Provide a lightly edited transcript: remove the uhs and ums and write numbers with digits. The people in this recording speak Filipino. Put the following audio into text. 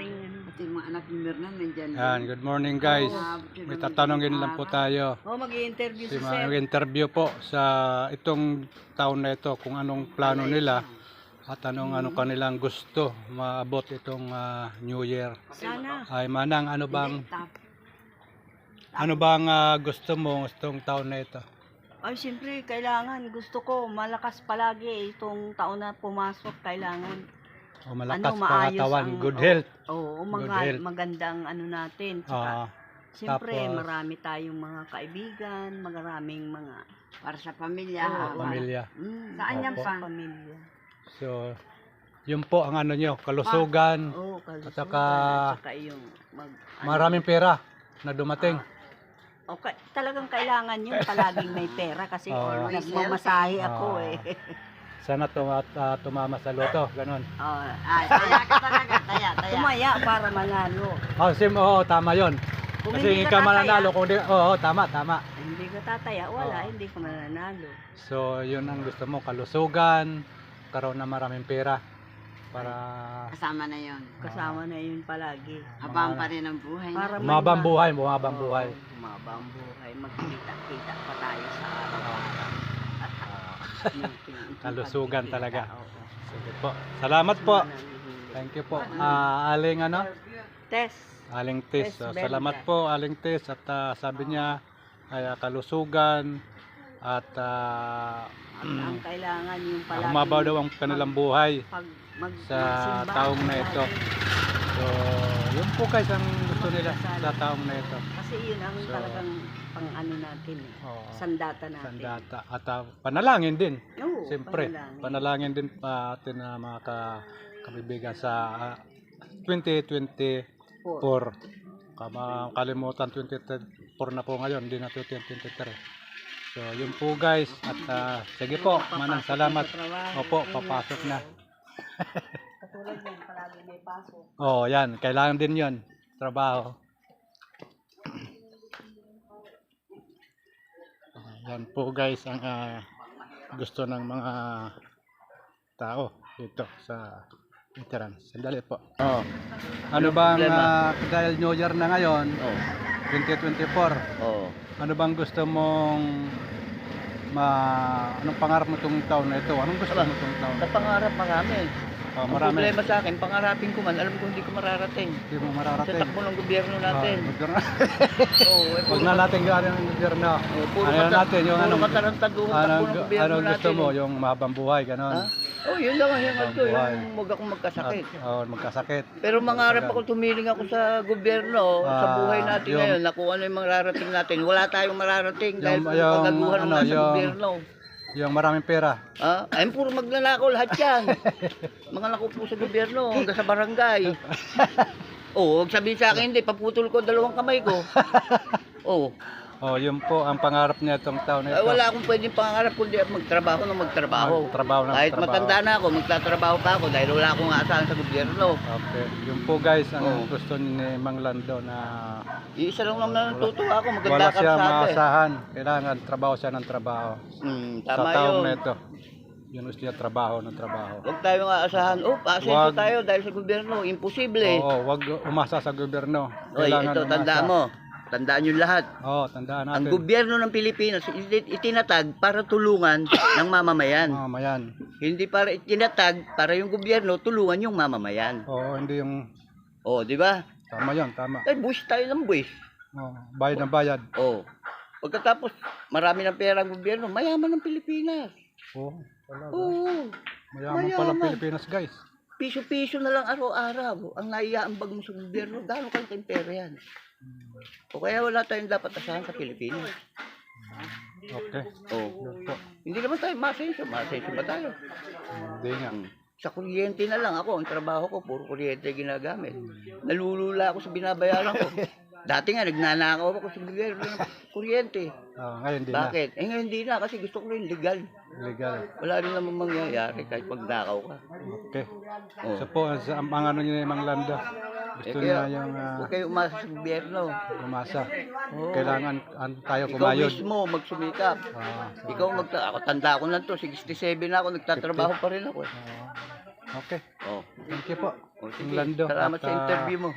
aking ano. Pati yung mga anak ni Mirna nandyan. Yan, good morning guys. May tatanungin lang po tayo. Mag-i-interview si Sir. Mag-interview po sa itong taon na ito kung anong plano nila at anong kanilang gusto maabot itong New Year. Sana. Ay manang, ano bang gusto mo itong taon na ito? Ay, siyempre, kailangan. Gusto ko, malakas palagi itong taon na pumasok. Kailangan. O malakas maayos pangatawan, ang- good health. Oo, Good health. magandang ano natin. Tsaka, Ah, siyempre, tapos- marami tayong mga kaibigan, maraming mga Para sa pamilya. Oo, pamilya. Saan yan Opo. pa? pamilya. So, yun po ang ano nyo, kalusugan, Oo, kalusugan. At saka- yung maraming pera na dumating. Okay, talagang kailangan yun palaging may pera kasi Oo. nagmamasahe ako Oo. eh. Sana tumama sa loto, ganun. Ay, taya ka talaga. Taya. Tumaya para manalo. Oo, tama yon. Kung Kasi hindi hindi ka ka tataya, mananalo kung di, oo, tama. Hindi ka tataya, wala, hindi ka mananalo. So, yun ang gusto mo, kalusugan, karoon na maraming pera para Kasama na yon. Kasama na yun palagi. Habang pa rin ang buhay. Para may bumabang ma- buhay, bumabang buhay. Oo, bumabang buhay. Magkita-kita pa tayo sa araw. Kalusugan talaga. Oo. Sige po. Salamat po. Mananahimik. Thank you po. Aling Tess. Aling Tis. Tis So, Benda. salamat po Aling Tis at sabi niya ay kalusugan at Ang kailangan yung palagi. humabaw daw ang kanilang buhay Pag sa magsimba taong na ito. palagi. So, yun po guys ang gusto nila sa taong na ito. Kasi yun ang So, talagang pang ano natin eh. Oo. Sandata natin. Sandata. At panalangin din. Oo, Siyempre, panalangin din pa atin na mga kabibigan sa 2024. Kalimutan 2024 na po ngayon, hindi na 2023. So, yun po guys. At sige po, manang salamat. Opo, papasok na. Katulad yan, palagi may pasok. Oh, yan. Kailangan din yon trabaho. Yan po guys ang gusto ng mga tao dito sa veteran. Sandali po. Oh. Ano bang dahil New Year na ngayon, 2024. Oo. Ano bang gusto mong anong pangarap mo itong taon na ito? Anong gusto mo itong taon? Sa pangarap marami. Oh, Ang marami. problema sa akin, pangarapin ko man, alam ko hindi ko mararating. Hindi mo Sa mararating. takbo ng gobyerno natin. Oo, Huwag na natin gawin ng gobyerno. Ano natin yung puro anong katarantaduhan takbo ng gobyerno anong gusto natin. mo, yung mahabang buhay, Ha? ganon. Oh, yun lang ang hingad ko, Buhay. yung huwag akong magkasakit. Magkasakit. Pero mangarap ako, tumiling ako sa gobyerno, sa buhay natin yung- ngayon, na kung ano yung mararating natin. Wala tayong mararating dahil Yung- puro yung kagaguhan ano, ng nasa yung- gobyerno. Yung maraming pera. Ha? Ay, puro magnanakaw lahat yan. Mga nakupo sa gobyerno, hanggang sa barangay. Oo, huwag sabihin sa akin, hindi, paputol ko 2 kamay ko. Oo. Oh, yun po ang pangarap niya itong taon na Ay, ito. wala akong pwedeng pangarap kundi magtrabaho na magtrabaho. Trabaho na Kahit trabaho. matanda na ako, magtatrabaho pa ako dahil wala akong aasahan sa gobyerno. Okay. Yun po guys ang Oo. gusto ni Mang Lando na Iisa lang naman natutuwa ako, wala maganda siya kalsada eh. maasahan. Kailangan trabaho siya ng trabaho. Sa Tama taong yun. na ito. Yun gusto niya trabaho ng trabaho. Huwag tayong aasahan, paasenso Wag. tayo dahil sa gobyerno, imposible. Oo, wag umasa sa gobyerno. Oy, ito, tandaan mo. Tandaan nyo lahat. Oo, tandaan Ang natin. gobyerno ng Pilipinas itinatag para tulungan ng mamamayan. Mamayan. Hindi para itinatag para yung gobyerno tulungan yung mamamayan. Oo, hindi yung Di ba? tama yun, tama. Ay, buwis tayo ng buwis. Bayad ng bayad. Pagkatapos, marami ng pera ang gobyerno, mayaman ng Pilipinas. Oo, talaga. Oo. Mayaman pala mayaman. Pilipinas guys. Piso-piso na lang araw-araw. Ang naiaambag mo sa gobyerno, gano'ng kayong pera yan? O kaya wala tayong dapat asahan sa Pilipinas. Okay. Yun po. Hindi naman tayo masenso. Masenso ba tayo? Hindi nga. Sa kuryente na lang ako, ang trabaho ko, puro kuryente ginagamit. Nalulula ako sa binabayaran ko. Dati nga, nagnanakaw ako sa gobyerno ng kuryente. Ngayon di na. Bakit? Ngayon hindi na, kasi gusto ko rin legal. Legal. Wala rin naman mangyayari kahit magnakaw ka. Okay. Oh. So po, ang ano niya Mang Lando. Gusto niya yung Huwag kayo umasa sa gobyerno. umasa. Oo. Kailangan tayo Ikaw kumayod. mismo magsumikap. Ikaw ako tanda ko na to, 67 na ako, nagtatrabaho pa rin ako. Okay. Oh. Thank you po. Oh, sige. Lando. Salamat At, sa interview mo.